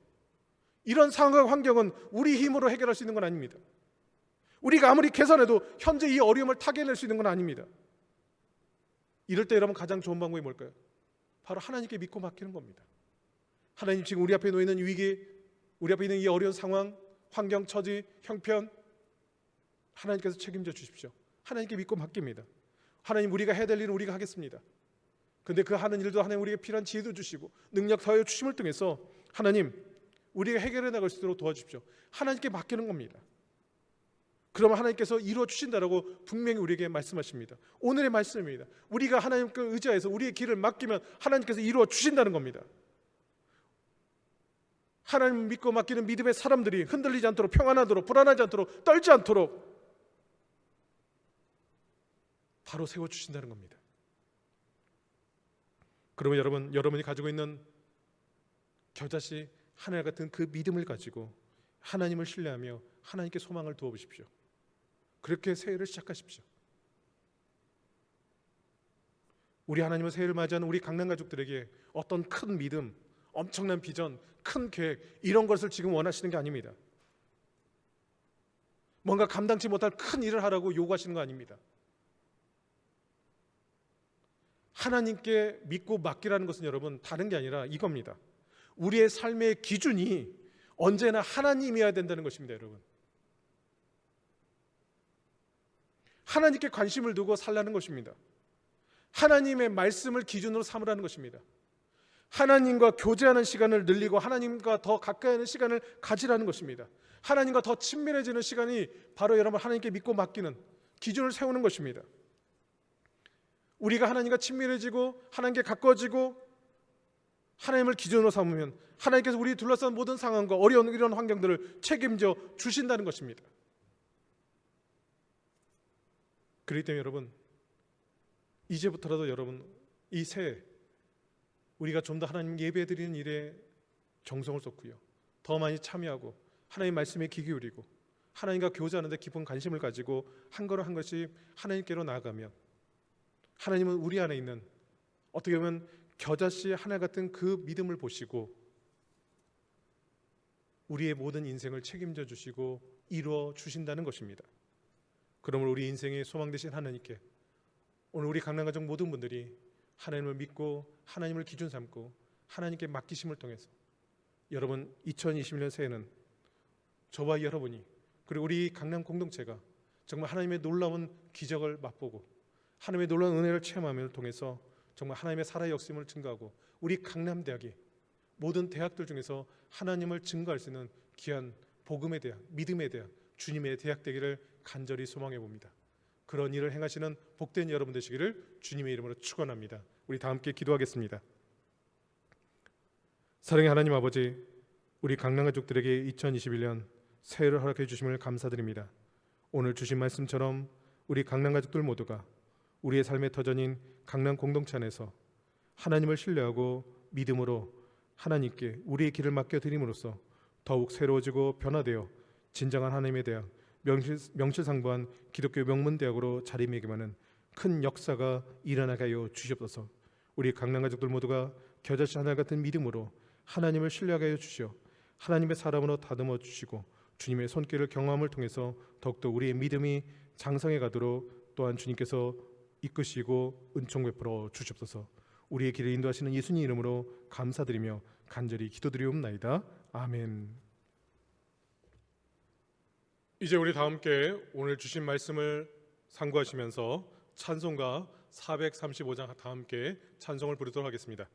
이런 상황 환경은 우리 힘으로 해결할 수 있는 건 아닙니다. 우리가 아무리 개선해도 현재 이 어려움을 타개낼 수 있는 건 아닙니다. 이럴 때 여러분, 가장 좋은 방법이 뭘까요? 바로 하나님께 믿고 맡기는 겁니다. 하나님, 지금 우리 앞에 놓이는 위기, 우리 앞에 있는 이 어려운 상황, 환경, 처지, 형편, 하나님께서 책임져 주십시오. 하나님께 믿고 맡깁니다. 하나님, 우리가 해야 될 일은 우리가 하겠습니다. 그런데 그 하는 일도 하나님 우리에게 필요한 지혜도 주시고 능력 더하여 주심을 통해서 하나님, 우리가 해결해 나갈 수 있도록 도와주십시오. 하나님께 맡기는 겁니다. 그러면 하나님께서 이루어 주신다라고 분명히 우리에게 말씀하십니다. 오늘의 말씀입니다. 우리가 하나님께 의지해서 우리의 길을 맡기면 하나님께서 이루어 주신다는 겁니다. 하나님 믿고 맡기는 믿음의 사람들이 흔들리지 않도록, 평안하도록, 불안하지 않도록, 떨지 않도록 바로 세워주신다는 겁니다. 그러면 여러분, 여러분이 가지고 있는 겨자씨 하늘 같은 그 믿음을 가지고 하나님을 신뢰하며 하나님께 소망을 두어 보십시오. 그렇게 새해를 시작하십시오. 우리 하나님은 새해를 맞이하는 우리 강남 가족들에게 어떤 큰 믿음, 엄청난 비전, 큰 계획, 이런 것을 지금 원하시는 게 아닙니다. 뭔가 감당치 못할 큰 일을 하라고 요구하시는 거 아닙니다. 하나님께 믿고 맡기라는 것은 여러분, 다른 게 아니라 이겁니다. 우리의 삶의 기준이 언제나 하나님이어야 된다는 것입니다. 여러분, 하나님께 관심을 두고 살라는 것입니다. 하나님의 말씀을 기준으로 삼으라는 것입니다. 하나님과 교제하는 시간을 늘리고 하나님과 더 가까이 하는 시간을 가지라는 것입니다. 하나님과 더 친밀해지는 시간이 바로 여러분, 하나님께 믿고 맡기는 기준을 세우는 것입니다. 우리가 하나님과 친밀해지고 하나님께 가까워지고 하나님을 기준으로 삼으면 하나님께서 우리 둘러싼 모든 상황과 어려운 이런 환경들을 책임져 주신다는 것입니다. 그렇기 때문에 여러분, 이제부터라도 여러분, 이 새해 우리가 좀 더 하나님 예배드리는 일에 정성을 쏟고요, 더 많이 참여하고 하나님 말씀에 귀 기울이고 하나님과 교제하는 데 깊은 관심을 가지고 한 걸음 한 것씩 하나님께로 나아가면 하나님은 우리 안에 있는, 어떻게 보면 겨자씨 하나 같은 그 믿음을 보시고 우리의 모든 인생을 책임져 주시고 이루어 주신다는 것입니다. 그러므로 우리 인생의 소망 되신 하나님께 오늘 우리 강남가족 모든 분들이 하나님을 믿고 하나님을 기준 삼고 하나님께 맡기심을 통해서 여러분, 2021년 새해는 저와 여러분이, 그리고 우리 강남 공동체가 정말 하나님의 놀라운 기적을 맛보고 하나님의 놀라운 은혜를 체험함을 통해서 정말 하나님의 살아의 역심을 증거하고 우리 강남대학이 모든 대학들 중에서 하나님을 증거할 수 있는 귀한 복음의 대학, 믿음의 대학, 주님의 대학 되기를 간절히 소망해 봅니다. 그런 일을 행하시는 복된 여러분 되시기를 주님의 이름으로 축원합니다. 우리 다 함께 기도하겠습니다. 사랑의 하나님 아버지, 우리 강남 가족들에게 2021년 새해를 허락해 주심을 감사드립니다. 오늘 주신 말씀처럼 우리 강남 가족들 모두가 우리의 삶의 터전인 강남 공동체 안에서 하나님을 신뢰하고 믿음으로 하나님께 우리의 길을 맡겨드림으로써 더욱 새로워지고 변화되어 진정한 하나님에 대한 명실상부한 기독교 명문대학으로 자리매김하는 큰 역사가 일어나게 하여 주시옵소서. 우리 강남 가족들 모두가 겨자씨 하나 같은 믿음으로 하나님을 신뢰하게 하여 주시어 하나님의 사람으로 다듬어 주시고 주님의 손길을 경험함을 통해서 더욱더 우리의 믿음이 장성해 가도록 또한 주님께서 이끄시고 은총 베풀어 주시옵소서. 우리의 길을 인도하시는 예수님 이름으로 감사드리며 간절히 기도드리옵나이다. 아멘. 이제 우리 다 함께 오늘 주신 말씀을 상고하시면서 찬송가 435장 다 함께 찬송을 부르도록 하겠습니다.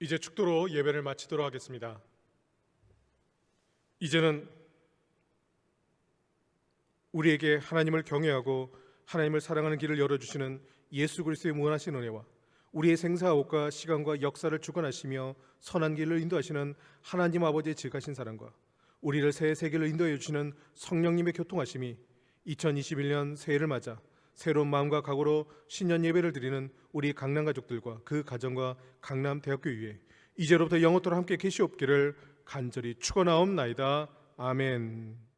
이제 축도로 예배를 마치도록 하겠습니다. 이제는 우리에게 하나님을 경외하고 하나님을 사랑하는 길을 열어주시는 예수 그리스도의 무한하신 은혜와 우리의 생사옥과 시간과 역사를 주관하시며 선한 길을 인도하시는 하나님 아버지의 지극하신 사랑과 우리를 새 세계를 인도해 주시는 성령님의 교통하심이 2021년 새해를 맞아 새로운 마음과 각오로 신년 예배를 드리는 우리 강남 가족들과 그 가정과 강남 대학교 위에 이제로부터 영원토록 함께 계시옵기를 간절히 축원하옵나이다. 아멘.